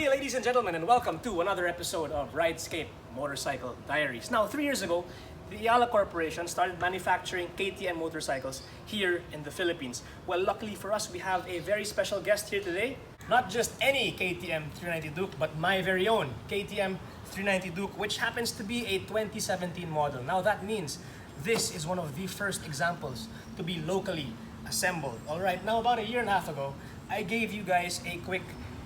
Howdy, ladies and gentlemen, and welcome to another episode of Ridescape Motorcycle Diaries. Now, 3 years ago, the Ayala Corporation started manufacturing KTM motorcycles here in the Philippines. Well, luckily for us, we have a very special guest here today. Not just any KTM 390 Duke, but my very own KTM 390 Duke, which happens to be a 2017 model. Now, that means this is one of the first examples to be locally assembled. Alright, now about a year and a half ago, I gave you guys a quick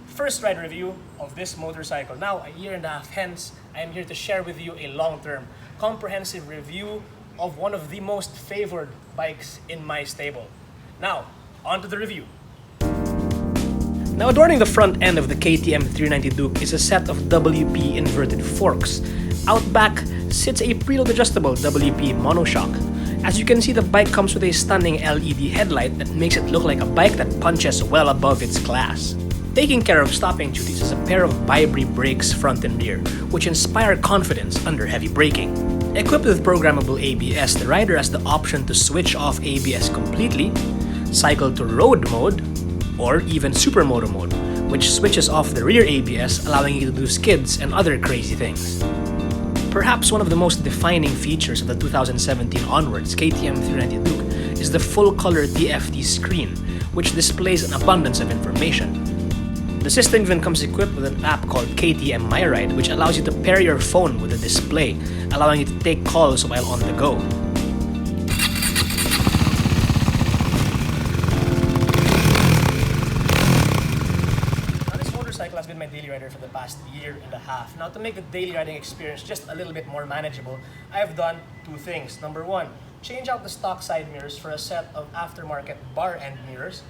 first ride review of this motorcycle. Now, a year and a half hence, I am here to share with you a long-term, comprehensive review of one of the most favored bikes in my stable. Now, on to the review. Now, adorning the front end of the KTM 390 Duke is a set of WP inverted forks. Out back sits a preload adjustable WP monoshock. As you can see, the bike comes with a stunning LED headlight that makes it look like a bike that punches well above its class. Taking care of stopping duties is a pair of Vibri brakes front and rear, which inspire confidence under heavy braking. Equipped with programmable ABS, the rider has the option to switch off ABS completely, cycle to road mode, or even supermoto mode, which switches off the rear ABS, allowing you to do skids and other crazy things. Perhaps one of the most defining features of the 2017 onwards KTM 390 Duke is the full-color TFT screen, which displays an abundance of information. The system even comes equipped with an app called KTM My Ride, which allows you to pair your phone with the display, allowing you to take calls while on the go. Has been my daily rider for the past year and a half. Now, to make the daily riding experience just a little bit more manageable, I have done two things. Number one, change out the stock side mirrors for a set of aftermarket bar end mirrors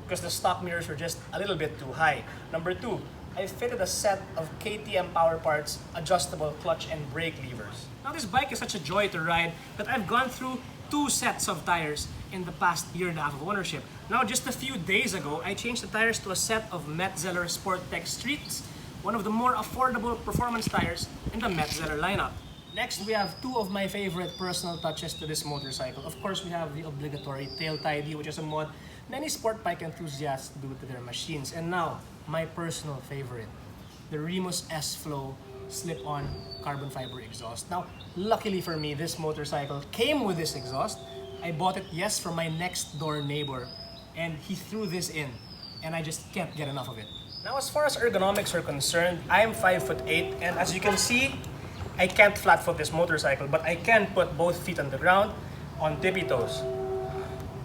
because the stock mirrors were just a little bit too high. Number two, I fitted a set of KTM Power Parts adjustable clutch and brake levers. Now, this bike is such a joy to ride that I've gone through 2 sets of tires in the past year and a half of ownership. Now, just a few days ago, I changed the tires to a set of Metzeler Sportec Streets, one of the more affordable performance tires in the Metzeler lineup. Next, we have 2 of my favorite personal touches to this motorcycle. Of course, we have the obligatory tail tidy, which is a mod many sport bike enthusiasts do to their machines. And now, my personal favorite, the Remus S-Flow slip-on carbon fiber exhaust. Now, luckily for me, this motorcycle came with this exhaust. I bought it, yes, from my next door neighbor, and he threw this in, and I just can't get enough of it. Now, as far as ergonomics are concerned, I am 5'8", and as you can see, I can't flat foot this motorcycle, but I can put both feet on the ground on tippy toes.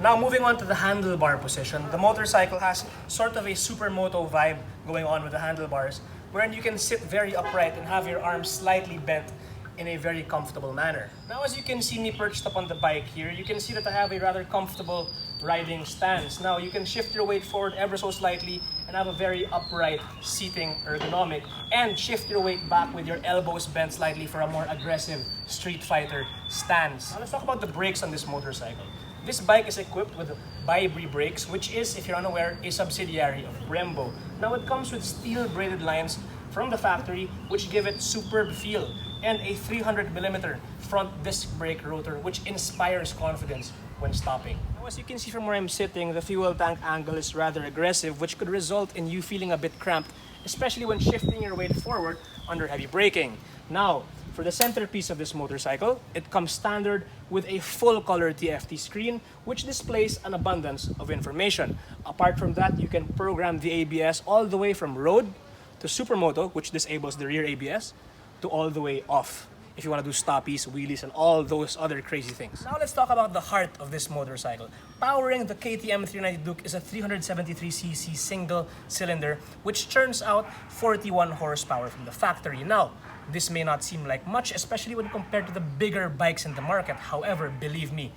Now, moving on to the handlebar position, the motorcycle has sort of a supermoto vibe going on with the handlebars, wherein you can sit very upright and have your arms slightly bent in a very comfortable manner. Now, as you can see me perched up on the bike here, you can see that I have a rather comfortable riding stance. Now, you can shift your weight forward ever so slightly and have a very upright seating ergonomic, and shift your weight back with your elbows bent slightly for a more aggressive Street Fighter stance. Now, let's talk about the brakes on this motorcycle. This bike is equipped with Vibri brakes, which is, if you're unaware, a subsidiary of Brembo. Now, it comes with steel braided lines from the factory, which give it superb feel, and a 300mm front disc brake rotor, which inspires confidence when stopping. Now, as you can see from where I'm sitting, the fuel tank angle is rather aggressive, which could result in you feeling a bit cramped, especially when shifting your weight forward under heavy braking. Now, for the centerpiece of this motorcycle, it comes standard with a full-color TFT screen, which displays an abundance of information. Apart from that, you can program the ABS all the way from road to supermoto, which disables the rear ABS, to all the way off if you want to do stoppies, wheelies, and all those other crazy things. Now, let's talk about the heart of this motorcycle. Powering the KTM 390 Duke is a 373cc single cylinder, which churns out 41 horsepower from the factory. Now, this may not seem like much, especially when compared to the bigger bikes in the market. However, believe me,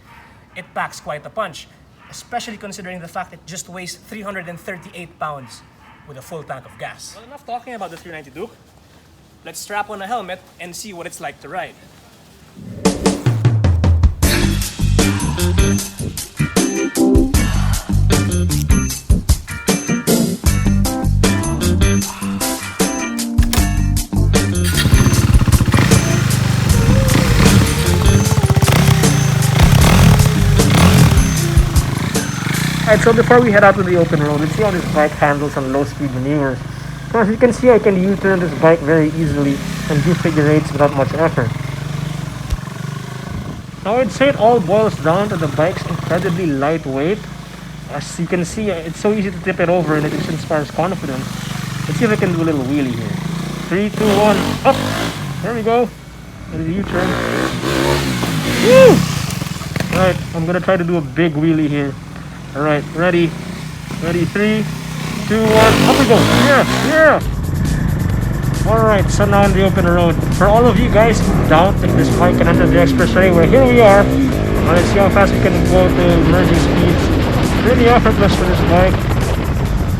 it packs quite a punch, especially considering the fact it just weighs 338 pounds with a full tank of gas. Well, enough talking about the 390 Duke. Let's strap on a helmet and see what it's like to ride. Alright, so before we head out to the open road, let's see how this bike handles on low-speed maneuvers. As you can see, I can U-turn this bike very easily and do figure eights without much effort. Now I'd say it all boils down to the bike's incredibly lightweight. As you can see, it's so easy to tip it over and it just inspires confidence. Let's see if I can do a little wheelie here. 3, 2, 1, up! There we go. And a U-turn. Woo! Alright, I'm gonna try to do a big wheelie here. Alright, ready? Ready, 3, 2, 1, up we go! Yeah! Alright, so now on the open road. For all of you guys who doubt if this bike can enter the expressway, well, here we are. Let's see how fast we can go to emerging speeds. Really effortless for this bike.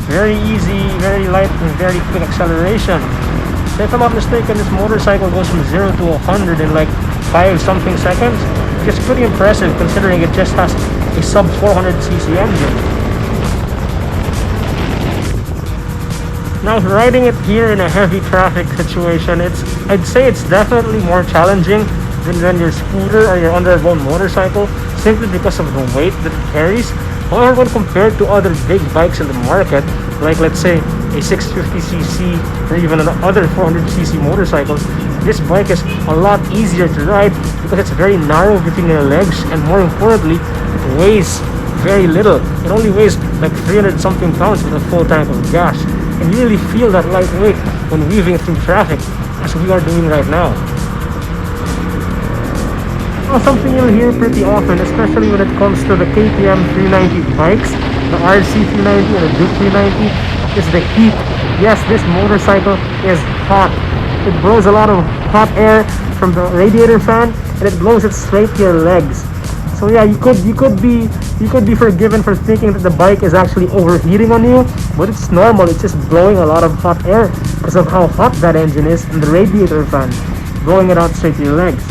Very easy, very light, and very quick acceleration. So if I'm not mistaken, this motorcycle goes from 0 to 100 in like 5 something seconds. It's pretty impressive considering it just has a sub 400cc engine. Now riding it here in a heavy traffic situation, I'd say it's definitely more challenging than when your scooter or your underground motorcycle, simply because of the weight that it carries. However, when compared to other big bikes in the market, like let's say a 650cc or even other 400cc motorcycles, this bike is a lot easier to ride because it's very narrow between your legs, and more importantly, it weighs very little. It only weighs like 300 something pounds with a full tank of gas. And you really feel that lightweight when weaving through traffic, as we are doing right now. Now, something you'll hear pretty often, especially when it comes to the KTM 390 bikes, the RC 390 and the Duke 390, is the heat. Yes, this motorcycle is hot. It blows a lot of hot air from the radiator fan, and it blows it straight to your legs. So yeah, you could be forgiven for thinking that the bike is actually overheating on you, but it's normal. It's just blowing a lot of hot air because of how hot that engine is and the radiator fan blowing it out straight to your legs.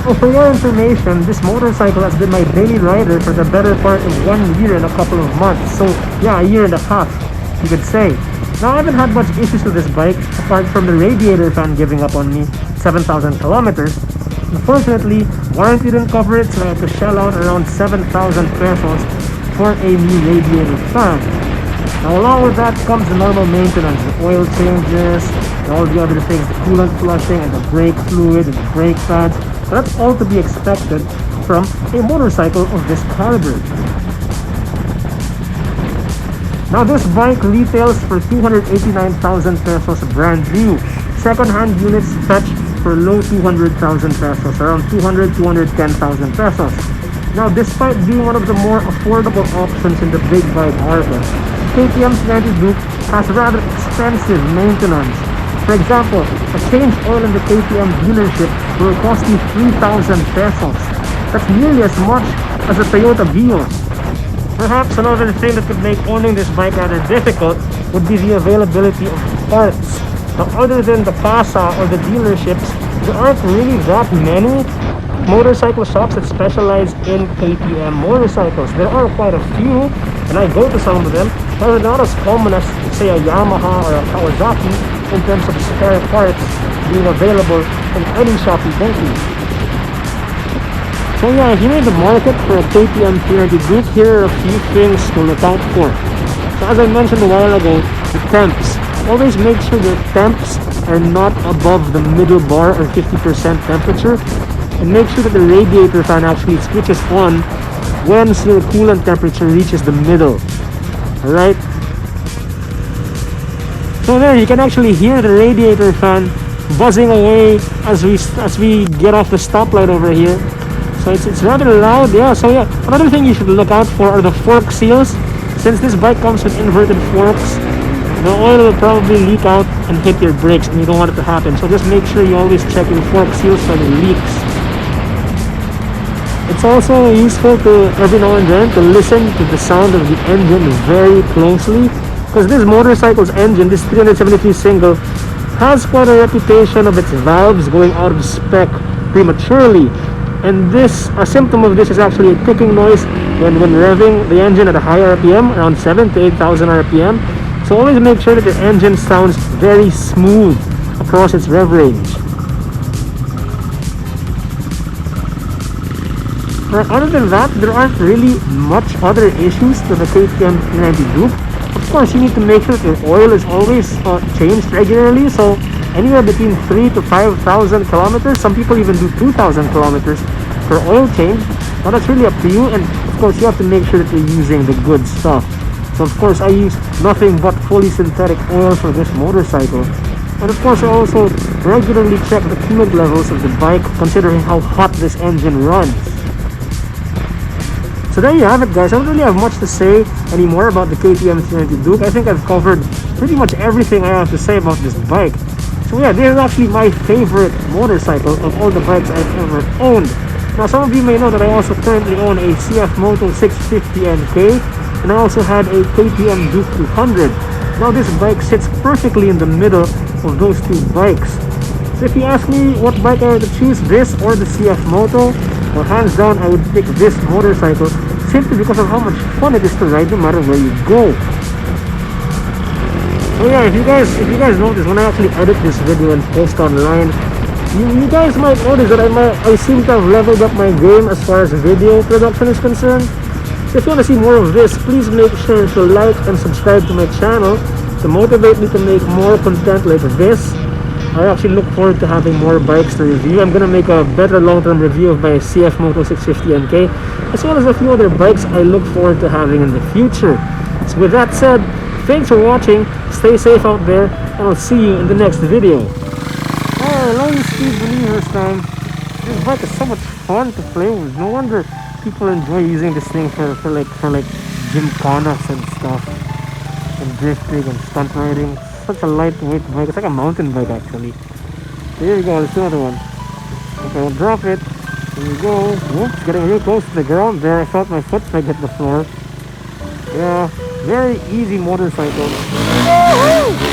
So for your information, this motorcycle has been my daily rider for the better part of 1 year and a couple of months. So yeah, a year and a half, you could say. Now I haven't had much issues with this bike apart from the radiator fan giving up on me 7,000 kilometers. Unfortunately, warranty didn't cover it, so I had to shell out around 7,000 pesos for a new radiator fan. Now along with that comes the normal maintenance, the oil changes, and all the other things, the coolant flushing and the brake fluid and the brake pads. So that's all to be expected from a motorcycle of this caliber. Now this bike retails for 289,000 pesos brand new. Second-hand units fetch for low 200,000 pesos, around 210,000 pesos. Now, despite being one of the more affordable options in the big bike market, KTM's 90 Duke has rather expensive maintenance. For example, a change oil in the KTM dealership will cost you 3,000 pesos. That's nearly as much as a Toyota Vios. Perhaps another thing that could make owning this bike rather difficult would be the availability of parts. Now, other than the PASA or the dealerships, there aren't really that many motorcycle shops that specialize in KTM motorcycles. There are quite a few, and I go to some of them, but they're not as common as, say, a Yamaha or a Kawasaki in terms of spare parts being available in any shop you go to. So yeah, here in the market for a KTM 390 Duke, here are a few things to look out for. So as I mentioned a while ago, the temps. Always make sure the temps are not above the middle bar or 50% temperature, and make sure that the radiator fan actually switches on once your coolant temperature reaches the middle. Alright? So there, you can actually hear the radiator fan buzzing away as we get off the stoplight over here. So it's rather loud, yeah. So yeah, another thing you should look out for are the fork seals. Since this bike comes with inverted forks, the oil will probably leak out and hit your brakes, and you don't want it to happen. So just make sure you always check your fork seals for the leaks. It's also useful to, every now and then, to listen to the sound of the engine very closely, because this motorcycle's engine, this 373 single, has quite a reputation of its valves going out of spec prematurely. And a symptom of this is actually a ticking noise when revving the engine at a higher RPM, around 7,000 to 8,000 RPM. So always make sure that the engine sounds very smooth across its rev range. Other than that, there aren't really much other issues to the KTM 390 Duke. Of course, you need to make sure that your oil is always changed regularly. So anywhere between 3 to 5,000 kilometers. Some people even do 2,000 kilometers for oil change. Now that's really up to you, and of course you have to make sure that you're using the good stuff. So of course I use nothing but fully synthetic oil for this motorcycle. And of course I also regularly check the coolant levels of the bike, considering how hot this engine runs. So there you have it, guys. I don't really have much to say anymore about the KTM 390 Duke. I think I've covered pretty much everything I have to say about this bike. So yeah, this is actually my favorite motorcycle of all the bikes I've ever owned. Now some of you may know that I also currently own a CF Moto 650 NK, and I also had a KTM Duke 200. Now this bike sits perfectly in the middle of those two bikes. So if you ask me what bike I would choose, this or the CF Moto, well, hands down I would pick this motorcycle simply because of how much fun it is to ride no matter where you go. So yeah, if you guys notice, when I actually edit this video and post online, you guys might notice that I seem to have leveled up my game as far as video production is concerned. So if you want to see more of this, please make sure to like and subscribe to my channel to motivate me to make more content like this. I actually look forward to having more bikes to review. I'm gonna make a better long-term review of my CF Moto 650 NK, as well as a few other bikes I look forward to having in the future. So with that said, thanks for watching, stay safe out there, and I'll see you in the next video. Oh, long speed believers time. This bike is so much fun to play with. No wonder people enjoy using this thing for gymkhanas and stuff, and drifting and stunt riding. Such a lightweight bike. It's like a mountain bike actually. Here we go, let's do another one. Okay, I'll drop it. Here we go. Whoops, getting real close to the ground there. I thought my foot might hit the floor. Yeah, very easy motorcycle. Woo-hoo!